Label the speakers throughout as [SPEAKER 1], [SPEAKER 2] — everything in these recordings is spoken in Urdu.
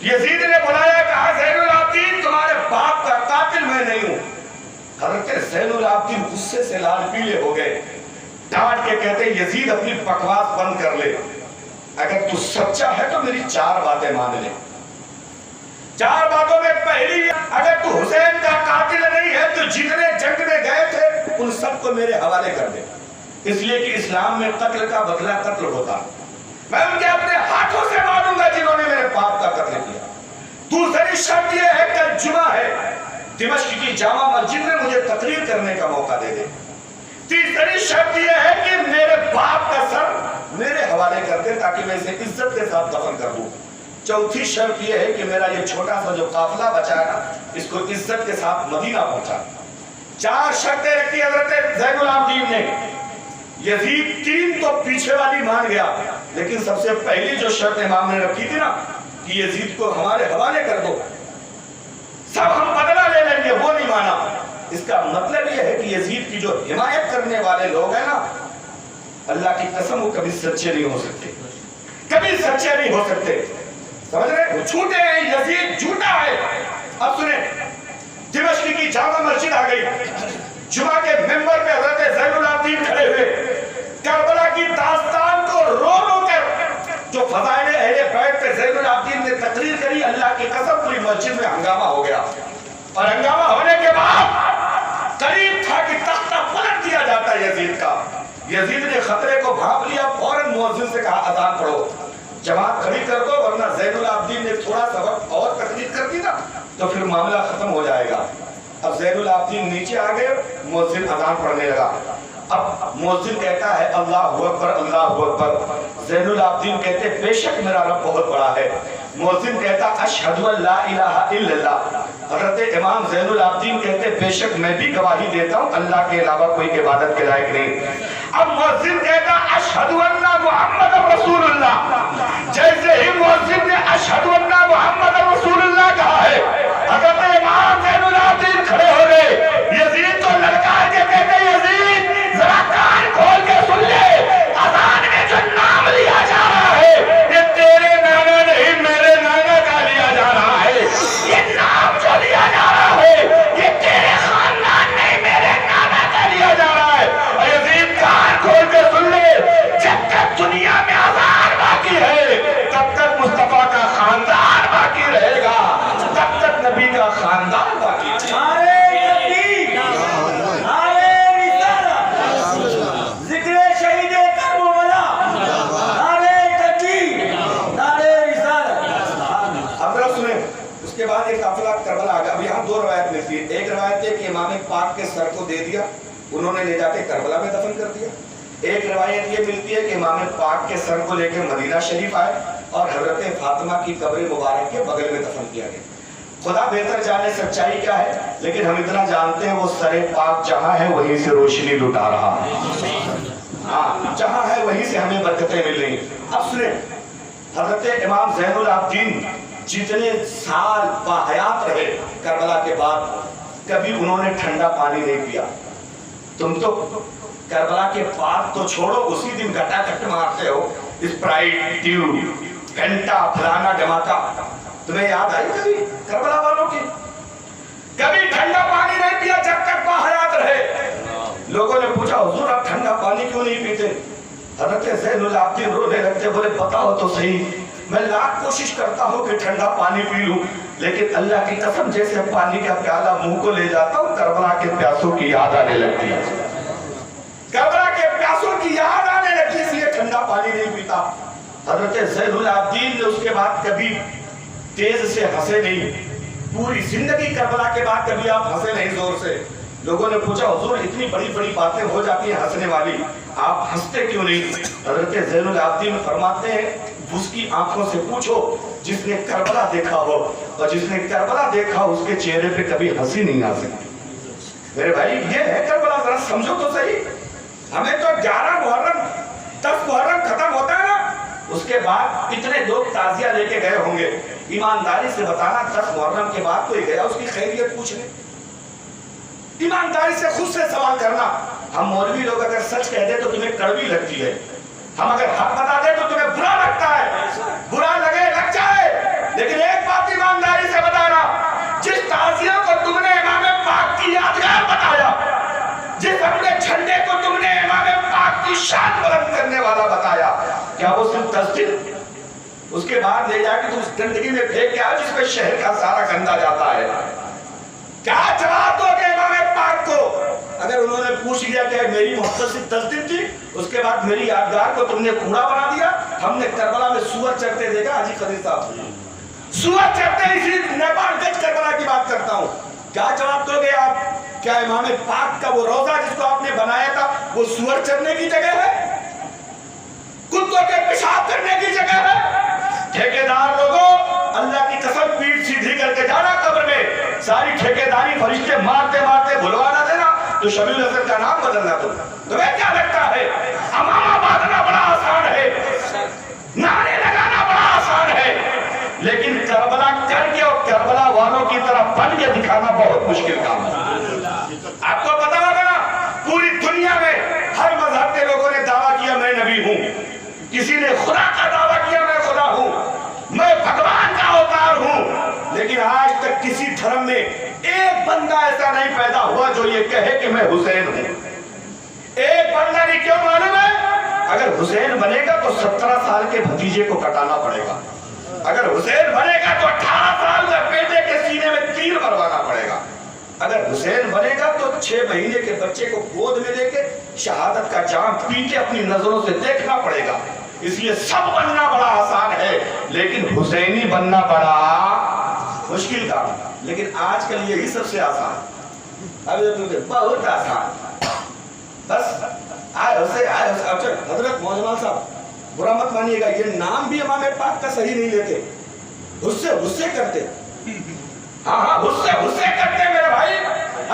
[SPEAKER 1] یزید نے بلایا کہا زین العابدین تمہارے باپ کا قاتل میں نہیں ہوں. حضرت زین العابدین غصے سے لال پیلے ہو گئے. ڈانٹ کے کہتے یزید اپنی بکواس بند کر لے, اگر تو سچا ہے تو میری 4 باتیں مان لے. 4 باتوں میں پہلی, اگر تو حسین کا قاتل نہیں ہے تو جتنے جنگ میں گئے تھے ان سب کو میرے حوالے کر دے, اس لیے کہ اسلام میں قتل کا بدلہ قتل ہوتا, میں ان کے اپنے ہاتھوں سے ماروں گا جنہوں نے میرے باپ کا قتل کیا. دوسری شرط یہ ہے کہ جمعہ ہے, دمشق کی جامع مسجد میں مجھے تقریر کرنے کا موقع دے دے. تیسری شرط یہ ہے کہ میرے باپ کا سر میرے حوالے کر دے تاکہ میں اسے عزت کے ساتھ دفن کر دوں. چوتھی شرط یہ ہے کہ میرا یہ چھوٹا سا جو قافلہ بچا ہے نا اس کو عزت کے ساتھ مدینہ پہنچا. 4 شرطیں رکھی حضرت زین العابدین نے. یزید 3 تو پیچھے والی مان گیا, لیکن سب سے پہلی جو شرط امام نے رکھی تھی نا کہ یزید کو ہمارے حوالے کر دو, سب ہم بدلہ لے لیں گے, وہ نہیں مانا. اس کا مطلب یہ ہے کہ یزید کی جو حمایت کرنے والے لوگ ہیں نا, اللہ کی قسم وہ کبھی سچے نہیں ہو سکتے, کبھی سچے نہیں ہو سکتے. سمجھ رہے, وہ جھوٹے ہیں, یزید جھوٹا ہے. اب سنیں, دمشق کی جامع مسجد آ گئی. جمعہ کے ممبر پہ حضرت زین العابدین کھڑے ہوئے کربلا کی داستان کو رو رو کر جو فضائل اہل بیت پہ زین العابدین نے تقریر کری, اللہ کی قسم پوری مسجد میں ہنگامہ ہو گیا. اور ہنگامہ ہونے کے بعد قریب تھا کہ تختہ پلٹ دیا جاتا یزید کا. یزید نے خطرے کو بھانپ لیا, فوراً مؤذن سے کہا اذان پڑھو, جماعت کھڑی کر دو, ورنہ زین العابدین نے تھوڑا سا وقت اور تقریر کر دی نا تو پھر معاملہ ختم ہو جائے گا. اب زین العابدین نیچے آ گئے, مؤذن اذان پڑھنے لگا. اب مؤذن کہتا ہے اللہ اکبر اللہ اکبر. زین العابدین کہتے بے شک میرا رب بہت بڑا ہے. مؤذن کہتا اشہد ان لا الہ الا اللہ. حضرت امام زین العابدین کہتے بے شک میں بھی گواہی دیتا ہوں اللہ کے علاوہ کوئی عبادت کے لائق نہیں. اب مؤذن کہتا اشہد ان محمد رسول اللہ. جیسے ہی مؤذن نے اشہد ان محمد رسول اللہ کہا ہے, حضرت امام زین العابدین کھڑے ہو گئے. یزید تو للکار کے کہتے یزید ذرا کان کھول کے سن لے, اذان میں جو نام لیا جا رہا ہے یہ تیرے نانا نہیں میرے نانا کا لیا جا رہا ہے. یہ نام جو لیا جا رہا ہے یہ تیرے خاندان نہیں میرے نانا کا لیا جا رہا ہے. اور یزید کان کھول کے سن لے, جب تک دنیا میں اذان باقی ہے تب تک مصطفیٰ کا خاندان باقی رہے گا, تب تک نبی کا خاندان باقی رہے گا. اس کے بعد ایک قافلہ کربلا آ گیا. اب یہاں 2 روایت ملتی ہے. ایک روایت ہے کہ امام پاک کے سر کو دے دیا, انہوں نے لے جا کے کربلا میں دفن کر دیا. ایک روایت یہ ملتی ہے کہ امام پاک کے سر کو لے کے مدینہ شریف آئے اور حضرت فاطمہ کی قبر مبارک کے بغل میں دفن کیا گیا. خدا بہتر جانے سچائی کیا ہے, لیکن ہم اتنا جانتے ہیں وہ سر پاک جہاں ہے وہیں سے روشنی لٹا رہا ہے. ہاں, جہاں ہے وہیں سے ہمیں برکتیں مل رہی ہیں. اب سنیں, حضرت امام زین العابدین جتنے سال باحیات رہے کربلا کے بعد کبھی انہوں نے ٹھنڈا پانی نہیں پیا. تم تو کربلا کے بعد تو چھوڑو, اسی دن گٹا کٹ مارتے ہو, اسپرائٹ ڈیو فینٹا فلانا ڈماکا. تمہیں یاد آئی کبھی کربلا والوں کی؟ کبھی ٹھنڈا پانی نہیں پیا جب تک باحیات رہے. لوگوں نے پوچھا حضور آپ ٹھنڈا پانی کیوں نہیں پیتے؟ حضرت زین العابدین رونے لگتے, بولے بتاؤ تو صحیح, میں لاکھ کوشش کرتا ہوں کہ ٹھنڈا پانی پی لوں, لیکن اللہ کی قسم جیسے پانی کا پیالہ منہ کو لے جاتا ہوں کربلا کے پیاسوں کی یاد آنے لگتی ہے. کربلا کے پیاسوں کی یاد آنے لگتی, اس لیے ٹھنڈا پانی نہیں پیتا. حضرت زین العابدین نے اس کے بعد کبھی تیز سے ہنسے نہیں, پوری زندگی کربلا کے بعد کبھی آپ ہنسے نہیں زور سے. لوگوں نے پوچھا حضور اتنی بڑی بڑی باتیں ہو جاتی ہیں ہنسنے والی, آپ ہنستے کیوں نہیں؟ حضرت زین العابدین فرماتے ہیں اس کی آنکھوں سے پوچھو جس نے کربلا دیکھا ہو, اور جس نے کربلا دیکھا اس کے چہرے پہ کبھی ہنسی نہیں آ سکتی. میرے بھائی یہ ہے کربلا, ذرا سمجھو تو صحیح. ہمیں تو 11 محرم 10 محرم ختم ہوتا ہے نا, اس کے بعد کتنے لوگ تعزیہ لے کے گئے ہوں گے. ایمانداری سے بتانا 10 محرم کے بعد کوئی گیا اس کی خیریت پوچھنے؟ ایمانداری سے خود سے سوال کرنا. ہم مولوی لوگ اگر سچ کہہ دے تو تمہیں کڑوی لگتی ہے, ہم اگر حق بتا دے تو تمہیں برا لگتا ہے. برا لگے لگ جائے, لیکن ایک بات شان بلند کرنے والا بتایا. کیا وہ صرف 10 دن؟ اس کے بعد لے جا کے تم اس گندگی میں پھینک کے آؤ جس پہ شہر کا سارا گندا جاتا ہے. کیا جواب دو گے امام پاک کو اگر انہوں نے پوچھ لیا کہ میری محبت صرف 10 دن تھی, اس کے بعد میری یادگار کو تم نے کوڑا بنا دیا؟ ہم نے کربلا میں سور چرتے دیکھا. حاجی قدیر صاحب سور چرتے, اسی نیپال گنج کربلا کی بات کرتا ہوں. کیا جواب دو گے آپ؟ کیا امام پاک کا وہ روزہ جس کو آپ نے بنایا تھا وہ سور چرنے کی جگہ ہے, کتوں کے پیشاب کرنے کی جگہ ہے؟ ٹھیکیدار لوگوں, اللہ کی قسم پیٹ سیدھی کر کے جانا قبر میں, ساری ٹھیکیداری فرشتے مارتے مارتے بھلوانا دینا, تو شبیع الحسن کا نام بدلنا. تمہیں کیا لگتا ہے امامہ باندھنا بڑا آسان ہے, نعرے لگانا بڑا آسان ہے, لیکن کربلا کر کے اور کربلا والوں کی طرح بن کے دکھانا بہت مشکل کام ہے. آپ کو پتا ہوگا نا, پوری دنیا میں ہر مذہب کے لوگوں نے دعویٰ کیا میں نبی ہوں, کسی نے خدا کا دعویٰ کیا میں خدا ہوں, میں بھگوان کا اوتار ہوں, لیکن آج تک کسی دھرم میں ایک بندہ ایسا نہیں پیدا ہوا جو یہ کہے کہ میں حسین ہوں. ایک بندہ نہیں. کیوں معلوم ہے؟ اگر حسین بنے گا تو 17 سال کے بھتیجے کو کٹانا پڑے گا, اگر حسین بنے گا تو 18 سال کے بیٹے کے سینے میں تیر مروانا پڑے گا, اگر حسین بنے گا تو 6 مہینے کے بچے کو گود میں لے کے شہادت کا جام پی کے اپنی نظروں سے دیکھنا پڑے گا. اس لیے سب بننا بڑا آسان ہے, لیکن حسینی بننا بڑا مشکل کام. لیکن آج کل یہی سب سے آسان, بہت آسان. بس آئے حضرت مولانا صاحب برا مت مانیے گا, یہ نام بھی امام پاک کا صحیح نہیں لیتے, غصے کرتے. ہاں غصے کرتے میرے بھائی.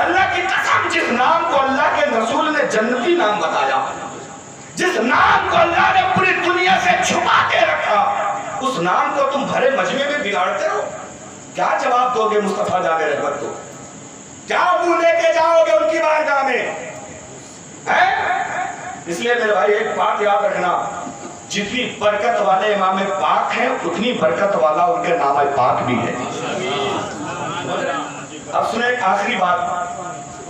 [SPEAKER 1] اللہ کی قسم, جس نام کو اللہ کے رسول نے جنتی نام بتایا, جس نام کو اللہ نے پوری دنیا سے چھپا کے رکھا, اس نام کو تم بھرے مجمع میں بگاڑتے ہو. کیا جواب دو گے مصطفیٰ جان رحمت کو؟ کیا منہ لے کے جاؤ گے ان کی بارگاہ میں؟ اس لیے میرے بھائی ایک بات یاد رکھنا, جتنی برکت والے امام پاک ہیں اتنی برکت والا ان کے نام پاک بھی ہے. اب سنیں ایک آخری بات.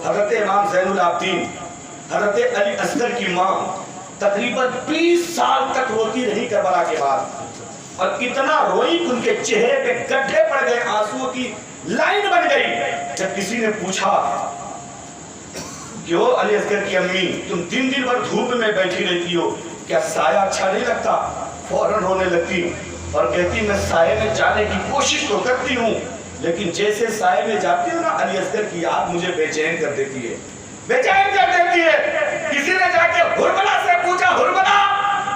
[SPEAKER 1] حضرت امام زین العابدین حضرت علی اصغر کی ماں تقریباً 20 سال تک روتی رہی کربلا کے بعد, اور اتنا روئی کہ ان کے چہرے پہ گڈھے پڑ گئے, آنسوؤں کی لائن بن گئی. جب کسی نے پوچھا کہ او علی اصغر کی امی, تم دن بھر دھوپ میں بیٹھی رہتی ہو, کیا سایہ اچھا نہیں لگتا؟ فوراً رونے لگتی اور کہتی میں سائے میں جانے کی کوشش تو کرتی ہوں, لیکن جیسے سائے میں جاتی ہوں نا, علی اصغر کی یاد مجھے بے چین کر دیتی ہے, بے چین کر دیتی ہے. کسی نے جا کے ہرملا سے پوچھا, ہرملا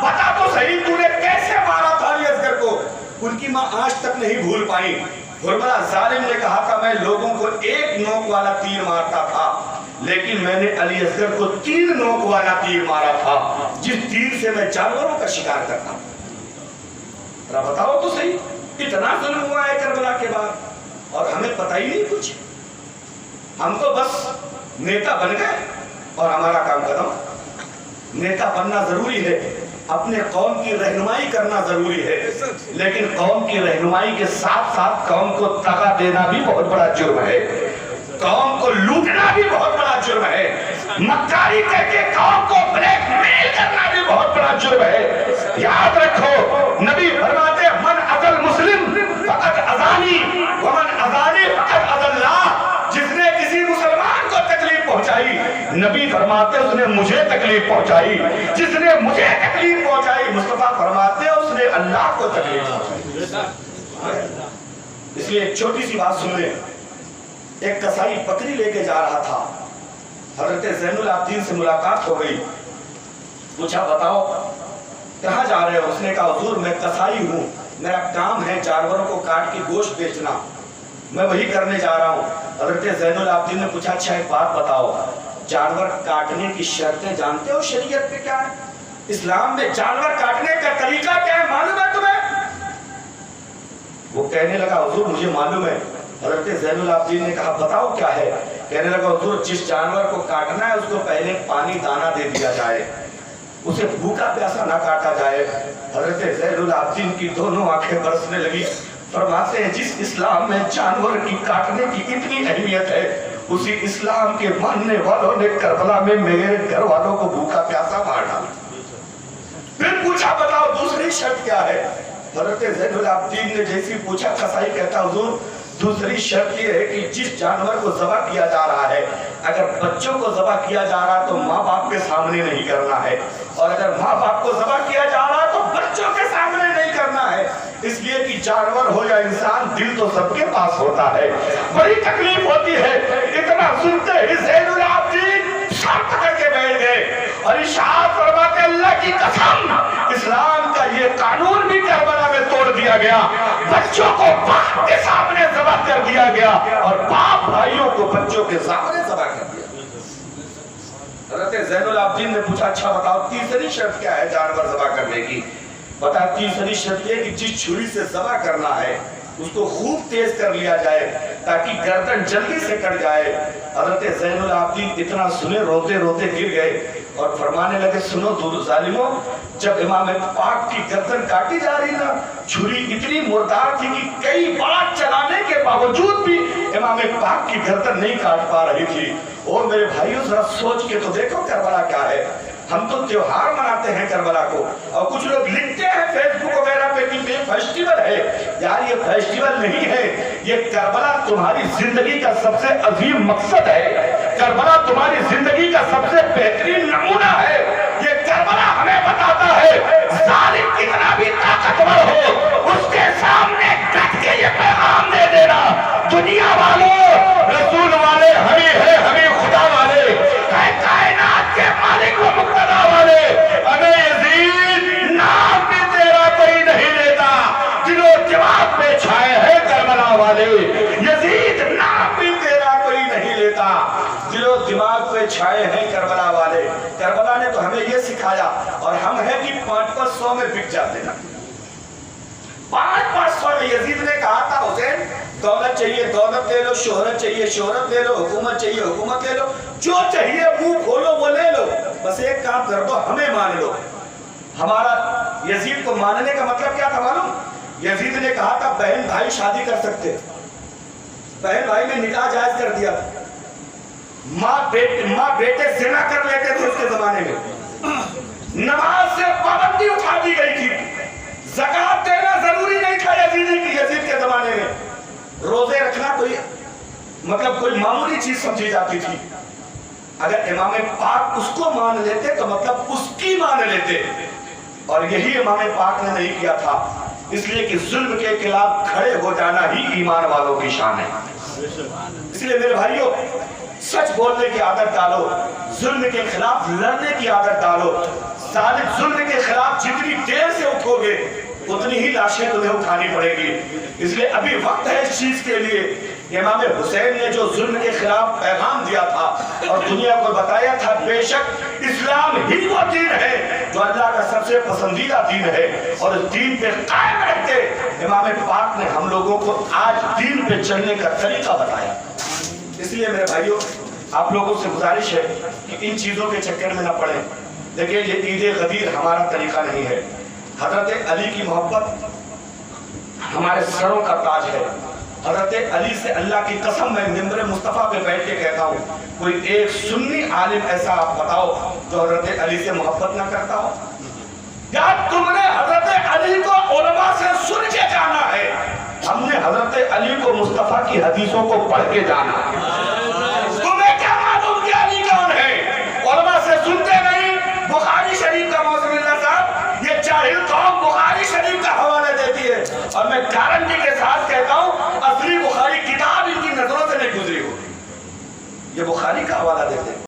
[SPEAKER 1] بتا تو صحیح تو نے کیسے مارا تھا علی اصغر کو؟ ان کی ماں آج تک نہیں بھول پائی. ہرملا ظالم نے کہا تھا میں لوگوں کو 1 نوک والا تیر مارتا تھا, لیکن میں نے علی اصغر کو 3 نوک والا تیر مارا تھا, جس تیر سے میں جانوروں کا شکار کرتا ہوں. بتاؤ تو صحیح, اتنا ظلم ہوا ہے کربلا کے بعد اور ہمیں پتہ ہی نہیں کچھ. ہم تو بس نیتا بن گئے اور ہمارا کام ختم. نیتا بننا ضروری ہے, اپنے قوم کی رہنمائی کرنا ضروری ہے, لیکن قوم کی رہنمائی کے ساتھ ساتھ قوم کو تغا دینا بھی بہت بڑا جرم ہے, قوم کو لوٹنا بھی بہت بڑا جرم ہے, مکاری کر کے قوم کو بلیک میل کرنا بھی بہت بڑا جرم ہے. یاد رکھو نبی فرماتے من اذل مسلم فقط اذانی ومن اذانی فقط اذل اللہ. جس نے کسی مسلمان کو تکلیف پہنچائی, نبی فرماتے اس نے مجھے تکلیف پہنچائی, جس نے مجھے تکلیف پہنچائی مصطفیٰ فرماتے اس نے اللہ کو تکلیف پہنچائی. اس لیے ایک چھوٹی سی بات سن لیں. ایک کسائی بکری لے کے جا رہا تھا, حضرت زین العابدین سے ملاقات ہو گئی. پوچھا بتاؤ کہاں جا رہے ہو؟ اس نے کہا حضور میں کسائی ہوں, میرا کام ہے جانوروں کو کاٹ کے گوشت بیچنا, میں وہی کرنے جا رہا ہوں. حضرت زین العابدین نے پوچھا اچھا ایک بات بتاؤ, جانور کاٹنے کی شرطیں جانتے ہو شریعت میں کیا ہے؟ اسلام میں جانور کاٹنے کا طریقہ کیا ہے معلوم ہے تمہیں؟ وہ کہنے لگا حضور مجھے معلوم ہے. حضرت زین العابدین نے کہا بتاؤ کیا ہے؟ کہنے لگا حضور جس جانور کو کاٹنا ہے اس کو پہلے پانی دانا دے دیا جائے, اسے بھوکا پیاسا نہ کاٹا جائے. حضرت زین العابدین کی دونوں آنکھیں برسنے لگی. فرماتے ہیں جس اسلام میں جانور کی کاٹنے کی اتنی اہمیت ہے, اسی اسلام کے ماننے والوں نے کربلا میں میرے گھر والوں کو بھوکا پیاسا مار ڈالا. بتاؤ دوسری شرط کیا ہے؟ حضرت زین العابدین نے جیسی پوچھا قصائی کہتا حضور دوسری شرط یہ ہے کہ جس جانور کو ذبح کیا جا رہا ہے اگر بچوں کو ذبح کیا جا رہا ہے تو ماں باپ کے سامنے نہیں کرنا ہے، اور اگر ماں باپ کو ذبح کیا جا رہا ہے تو بچوں کے سامنے نہیں کرنا ہے، اس لیے کہ جانور ہو یا انسان دل تو سب کے پاس ہوتا ہے۔ بڑی تکلیف ہوتی ہے، اتنا سنتے ہی زین العابدین سر پکڑ کے بیٹھ گئے اور ارشاد فرماتے اللہ کی قسم اسلام کا یہ قانون بھی کربلا میں توڑ دیا گیا، بچوں کو باپ کے سامنے ذبح کر دیا گیا اور باپ بھائیوں کو بچوں کے سامنے ذبح کر دیا۔ حضرت زین العابدین نے پوچھا اچھا بتاؤ تیسری شرط کیا ہے جانور ذبح کرنے کی؟ بتا تیسری شرط یہ کہ جس چھری سے ذبح کرنا ہے اس کو خوب تیز کر لیا جائے تاکہ گردن جلدی سے کٹ جائے۔ حضرت زین العابدین اتنا سنے روتے روتے گر گئے اور فرمانے لگے سنو دور ظالموں، جب امام پاک کی گردن کاٹی جا رہی نا چھری اتنی مردار تھی کہ کئی بار چلانے کے باوجود بھی امام پاک کی گردن نہیں کاٹ پا رہی تھی۔ اور میرے بھائیوں ذرا سوچ کے تو دیکھو کربلا کیا ہے۔ ہم تو تیوہار مناتے ہیں کربلا کو اور کچھ لوگ لکھتے ہیں فیس بک وغیرہ پہ کہ یہ فیسٹیول ہے، یار یہ فیسٹیول نہیں ہے، یہ کربلا تمہاری زندگی کا سب سے عظیم مقصد ہے، کربلا تمہاری زندگی کا سب سے بہترین نمونہ ہے۔ یہ کربلا ہمیں بتاتا ہے ظالم کتنا بھی طاقتور ہو اس کے سامنے ڈٹ کے یہ پیغام دے دینا دنیا والوں رسول والے ہمیں ہے، ہمیں خدا والے کائنات کے مالک و مقتدر والے، ہمیں یزید نام بھی تیرا کوئی نہیں لیتا، دل و دماغ پہ چھائے ہیں کربلا والے، یزید نام بھی تیرا کوئی نہیں لیتا، دل و دماغ پہ چھائے ہیں کربلا والے۔ کربلا نے تو ہمیں یہ سکھایا اور ہم ہے کہ 500 میں بک جاتے نا، 500 میں یزید نے کہا تھا حسین دولت چاہیے دولت لے لو، شہرت چاہیے شہرت لے لو، حکومت چاہیے حکومت لے لو، جو چاہیے منہ کھولو وہ لے لو، بس ایک کام کر دو ہمیں مان لو۔ ہمارا یزید کو ماننے کا مطلب کیا تھا معلوم؟ یزید نے کہا تھا بہن بھائی شادی کر سکتے، بہن بھائی نے نکاح جائز کر دیا، ماں بیٹے زنا کر لیتے تھے اس کے زمانے میں، نماز سے پابندی اٹھا دی گئی تھی، زکات دینا ضروری نہیں تھا یزید کے زمانے میں، روزے رکھنا کوئی معمولی چیز سمجھی جاتی تھی۔ اگر امام پاک اس کو مان لیتے تو مطلب اس کی مان لیتے، اور یہی امام پاک نے نہیں کیا تھا، اس لیے کہ ظلم کے خلاف کھڑے ہو جانا ہی ایمان والوں کی شان ہے۔ اس لیے میرے بھائیوں سچ بولنے کی عادت ڈالو، ظلم کے خلاف لڑنے کی عادت ڈالو، ظلم کے خلاف جتنی دیر سے اٹھو گے اتنی ہی لاشیں تمہیں اٹھانی پڑے گی۔ اس لیے ابھی وقت ہے اس چیز کے لیے۔ امام حسین نے جو ظلم کے خلاف پیغام دیا تھا اور دنیا کو بتایا تھا بے شک اسلام ہی وہ دین ہے جو اللہ کا سب سے پسندیدہ دین ہے، اور اس دین پہ قائم رہتے امام پاک نے ہم لوگوں کو آج دین پہ چلنے کا طریقہ بتایا۔ اس لیے میرے بھائیوں آپ لوگوں سے گزارش ہے کہ ان چیزوں کے چکر میں نہ پڑیں۔ دیکھیں یہ عید غدیر ہمارا طریقہ نہیں ہے، حضرت علی کی محبت ہمارے سروں کا تاج ہے۔ حضرت علی سے اللہ کی قسم میں ممبر مصطفیٰ پہ بیٹھ کے کہتا ہوں کوئی ایک سنی عالم ایسا آپ بتاؤ جو حضرت علی سے محبت نہ کرتا ہو؟ یا تم نے حضرت علی کو علماء سے سن کے جانا ہے، ہم نے حضرت علی کو مصطفیٰ کی حدیثوں کو پڑھ کے جانا ہے۔ تمہیں کیا معلوم کہ علی کون ہے؟ علماء سے سنتے نہیں۔ بخاری شریف کا موسم اللہ صاحب یہ جاہل قوم بخاری شریف کا حوالہ دیتی ہے، اور میں گارنٹی کے ساتھ کہتا ہوں اصلی بخاری کتاب ان کی نظروں سے نہیں گزری ہوگی، یہ بخاری کا حوالہ دیتے ہیں۔